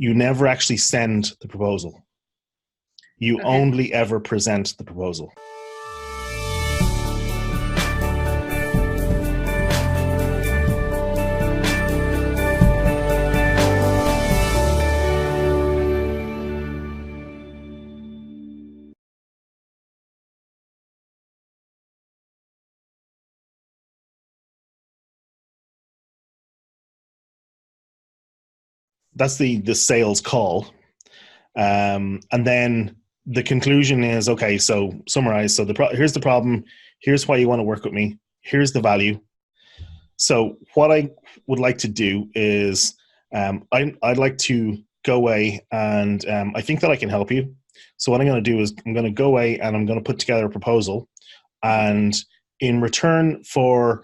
you never actually send the proposal. You only ever present the proposal. That's the sales call. And then the conclusion is, okay, so summarize. So here's the problem. Here's why you want to work with me. Here's the value. So what I would like to do is I'd like to go away and I think that I can help you. So what I'm going to do is I'm going to go away and I'm going to put together a proposal. And in return for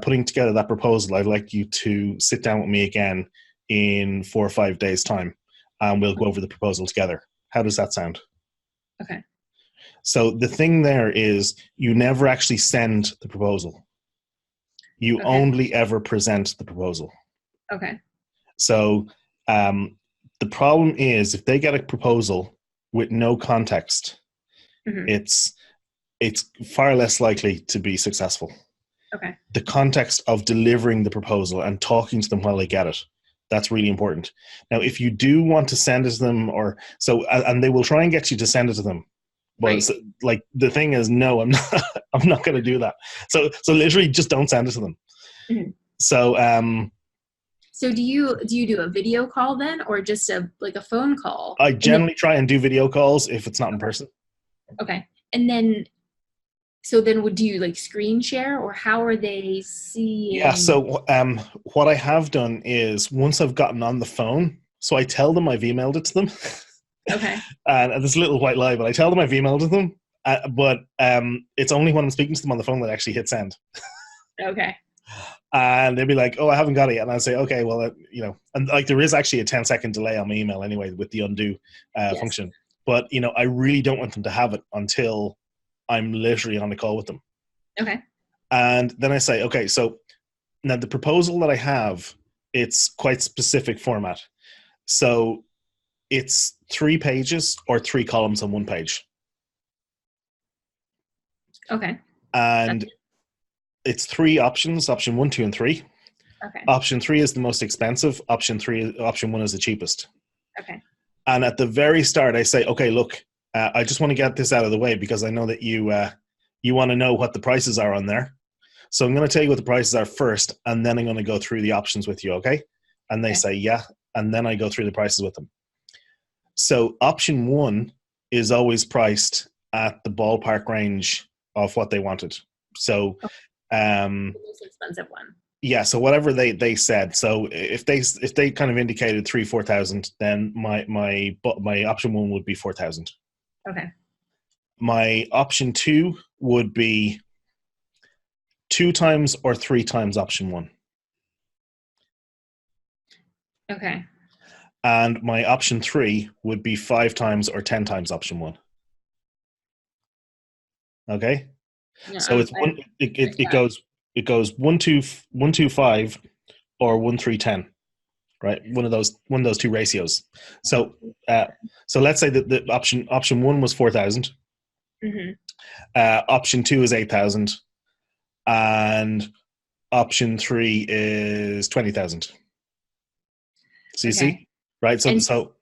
putting together that proposal, I'd like you to sit down with me again in 4 or 5 days' time, and we'll go over the proposal together. How does that sound? Okay. So the thing there is you never actually send the proposal. You only ever present the proposal. Okay. So the problem is if they get a proposal with no context, it's far less likely to be successful. Okay. The context of delivering the proposal and talking to them while they get it, that's really important. Now, if you do want to send it to them, and they will try and get you to send it to them, but like the thing is, no, I'm not. I'm not going to do that. So literally, just don't send it to them. Mm-hmm. So do you do a video call then, or just a phone call? I generally try and do video calls if it's not in person. Okay, and then. So then would you screen share, or how are they seeing? Yeah, so what I have done is once I've gotten on the phone, so I tell them I've emailed it to them. Okay. And there's a little white lie, but I tell them I've emailed it to them, but it's only when I'm speaking to them on the phone that I actually hit send. Okay. And they'll be like, oh, I haven't got it yet. And I'll say, okay, well, and there is actually a 10-second delay on my email anyway with the undo function. But, I really don't want them to have it until I'm literally on the call with them. Okay. And then I say, okay, so now the proposal that I have, it's quite specific format. So it's 3 pages or 3 columns on 1 page. Okay. And it's 3 options, option 1, 2, and 3. Okay. Option 3 is the most expensive. Option 1 is the cheapest. Okay. And at the very start, I say, okay, look, I just want to get this out of the way because I know that you want to know what the prices are on there. So I'm going to tell you what the prices are first, and then I'm going to go through the options with you, okay? And they say, yeah, and then I go through the prices with them. So option 1 is always priced at the ballpark range of what they wanted. So the most expensive one. Yeah, so whatever they said. So if they kind of indicated 3,000-4,000, then my option 1 would be 4,000. Okay. My option 2 would be 2 times or 3 times option 1. Okay. And my option 3 would be 5 times or 10 times option 1. Okay. No, so it goes 1 2 5 or 1 3 10. Right, one of those 2 ratios. So let's say that the option 1 was 4,000. Mm-hmm. Option 2 is 8,000, and option 3 is 20,000. So you see, right? So so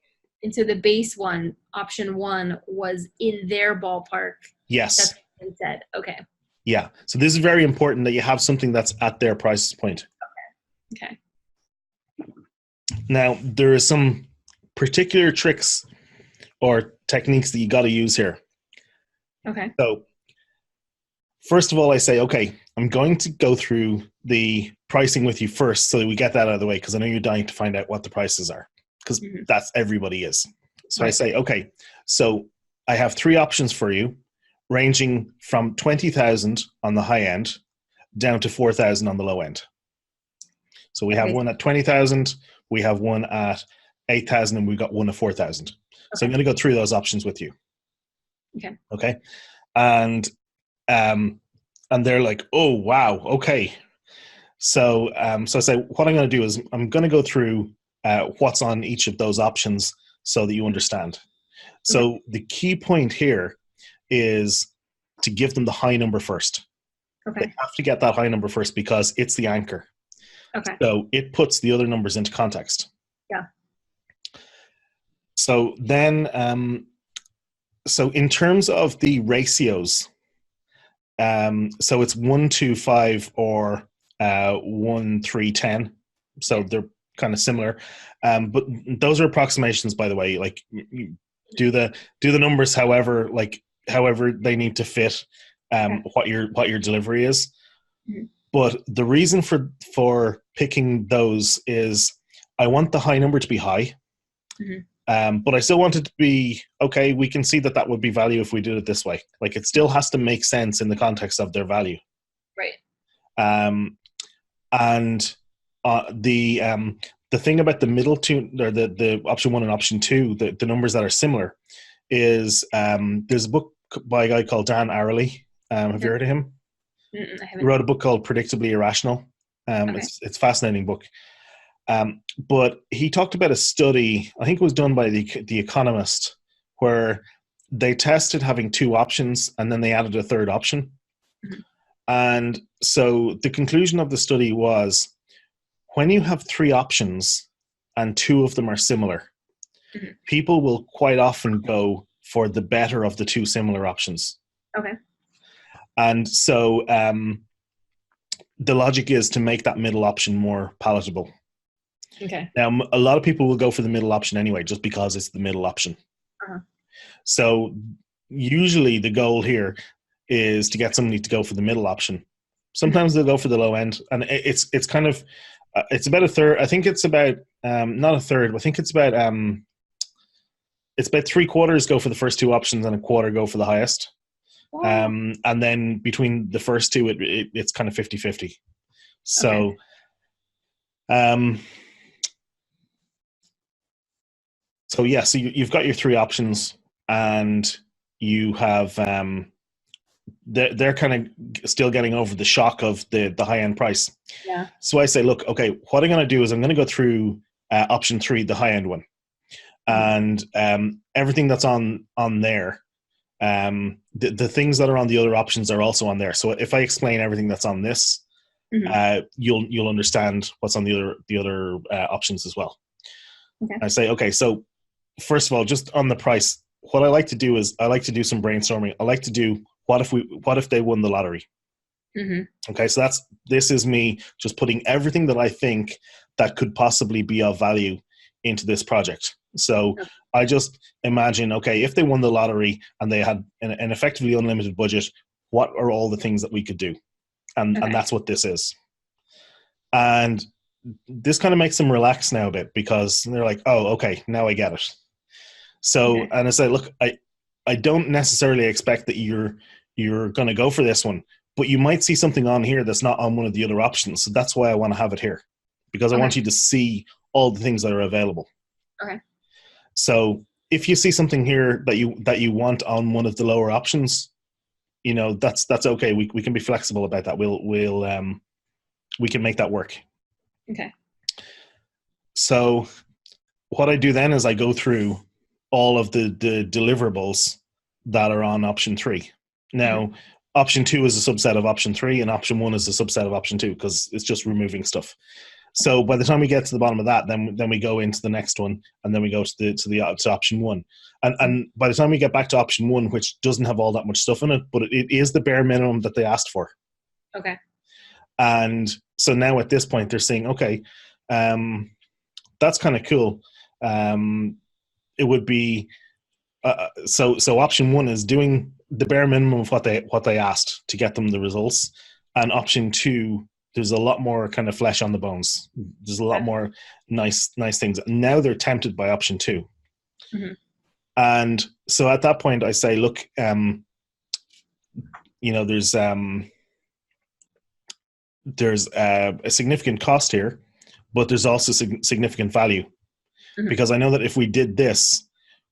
the base one, option 1, was in their ballpark. Yes. That's what they said. Okay. Yeah. So this is very important that you have something that's at their price point. Okay. Now, there are some particular tricks or techniques that you got to use here. Okay. So, first of all, I say, okay, I'm going to go through the pricing with you first so that we get that out of the way, because I know you're dying to find out what the prices are, because that's everybody is. So I say, okay, so I have 3 options for you, ranging from 20,000 on the high end down to 4,000 on the low end. So we have one at 20,000, we have one at 8,000, and we've got one at 4,000. So I'm going to go through those options with you. Okay. And they're like, oh, wow. Okay. So I say, what I'm going to do is I'm going to go through what's on each of those options so that you understand. So the key point here is to give them the high number first. Okay. They have to get that high number first because it's the anchor. Okay. So it puts the other numbers into context. Yeah. So then, so in terms of the ratios, so it's 1-2-5 or 1-3-10. So they're kind of similar, but those are approximations, by the way. Like, do the numbers however they need to fit what your delivery is. Mm-hmm. But the reason for picking those is I want the high number to be high. Mm-hmm. But I still want it to be, okay, we can see that would be value if we did it this way. Like, it still has to make sense in the context of their value. Right. And the thing about the middle two, or the option 1 and option 2, the numbers that are similar, is there's a book by a guy called Dan Ariely. Have you heard of him? I haven't. He wrote a book called Predictably Irrational. It's a fascinating book. But he talked about a study, I think it was done by the Economist, where they tested having 2 options and then they added a third option. Mm-hmm. And so the conclusion of the study was, when you have 3 options and 2 of them are similar, mm-hmm. people will quite often go for the better of the 2 similar options. Okay. And so the logic is to make that middle option more palatable. Okay. Now, a lot of people will go for the middle option anyway, just because it's the middle option. Uh-huh. So usually the goal here is to get somebody to go for the middle option. Sometimes they'll go for the low end, and it's kind of it's about a third. I think it's about not a third. I think it's about 3/4 go for the first 2 options and 1/4 go for the highest. Wow. And then between the first 2, it's kind of 50-50. So. Okay. So yeah, so you've got your 3 options, and you have they're kind of still getting over the shock of the high end price. Yeah. So I say, look, okay, what I'm going to do is I'm going to go through option 3, the high end one, and everything that's on there, the things that are on the other options are also on there. So if I explain everything that's on this, you'll understand what's on the other options as well. Okay. I say, okay, so first of all, just on the price, what I like to do is I like to do some brainstorming. I like to do what if they won the lottery? Mm-hmm. Okay, so this is me just putting everything that I think that could possibly be of value into this project. So I just imagine, okay, if they won the lottery and they had an effectively unlimited budget, what are all the things that we could do? And that's what this is. And this kind of makes them relax now a bit, because they're like, oh, okay, now I get it. So, and I say, look, I don't necessarily expect that you're going to go for this one, but you might see something on here that's not on one of the other options. So that's why I want to have it here, because I want you to see all the things that are available. Okay. So if you see something here that you want on one of the lower options, that's okay. We can be flexible about that. We can make that work. Okay. So what I do then is I go through all of the deliverables that are on option 3. Now, option 2 is a subset of option 3, and option 1 is a subset of option 2, because it's just removing stuff. So by the time we get to the bottom of that, then we go into the next one, and then we go to option 1. And by the time we get back to option 1, which doesn't have all that much stuff in it, but it is the bare minimum that they asked for. Okay. And so now at this point, they're saying, okay, that's kind of cool. It would be so option 1 is doing the bare minimum of what they asked to get them the results, and option 2, there's a lot more kind of flesh on the bones. There's a lot more nice things. Now they're tempted by option 2. Mm-hmm. And so at that point I say, look, there's a significant cost here, but there's also significant value. Mm-hmm. Because I know that if we did this,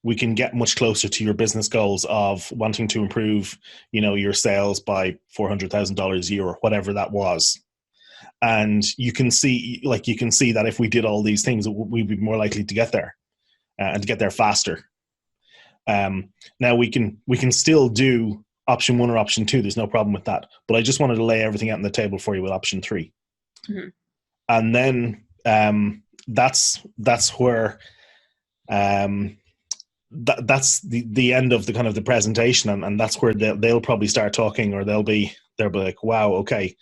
we can get much closer to your business goals of wanting to improve, your sales by $400,000 a year or whatever that was. And you can see that if we did all these things, we'd be more likely to get there, and to get there faster. Now we can still do option 1 or option 2. There's no problem with that. But I just wanted to lay everything out on the table for you with option 3. Mm-hmm. And then that's where that's the end of the kind of the presentation, and that's where they'll probably start talking, or they'll be like, wow, okay,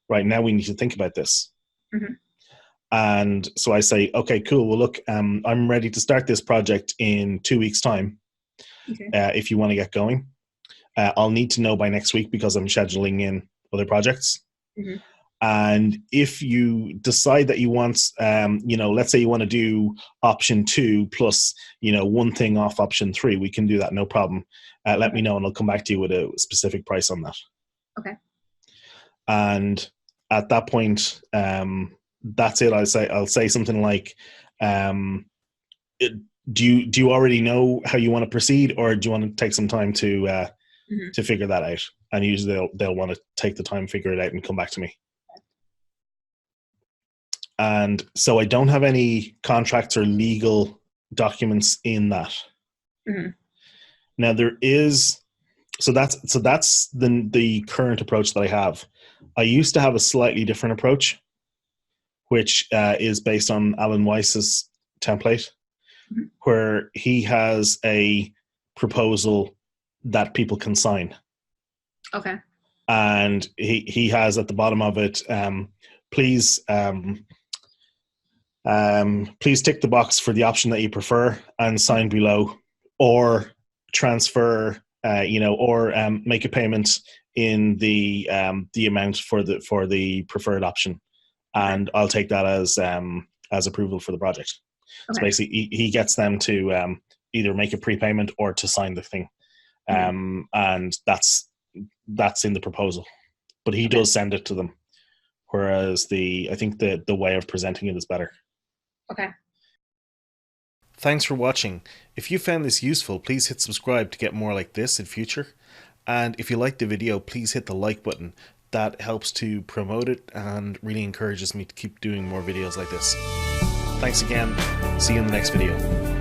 right, now we need to think about this. Mm-hmm. And so I say, okay, cool. Well, look, I'm ready to start this project in 2 weeks' time. Okay. If you want to get going, I'll need to know by next week because I'm scheduling in other projects. Mm-hmm. And if you decide that you want, let's say you want to do option 2 plus, one thing off option 3, we can do that, no problem. Let me know, and I'll come back to you with a specific price on that. Okay. And at that point, that's it. I'll say something like, do you already know how you want to proceed, or do you want to take some time to figure that out? And usually they'll want to take the time, figure it out, and come back to me. And so I don't have any contracts or legal documents in that. Mm-hmm. Now there is, so that's the current approach that I have. I used to have a slightly different approach, which is based on Alan Weiss's template, mm-hmm. where he has a proposal that people can sign. Okay. And he has at the bottom of it, please tick the box for the option that you prefer and sign below, or transfer, or make a payment in the amount for the preferred option, and I'll take that as approval for the project. Okay. So basically, he gets them to either make a prepayment or to sign the thing, and that's in the proposal. But he does send it to them, whereas I think the way of presenting it is better. Okay. Thanks for watching. If you found this useful, please hit subscribe to get more like this in future. And if you liked the video, please hit the like button. That helps to promote it and really encourages me to keep doing more videos like this. Thanks again. See you in the next video.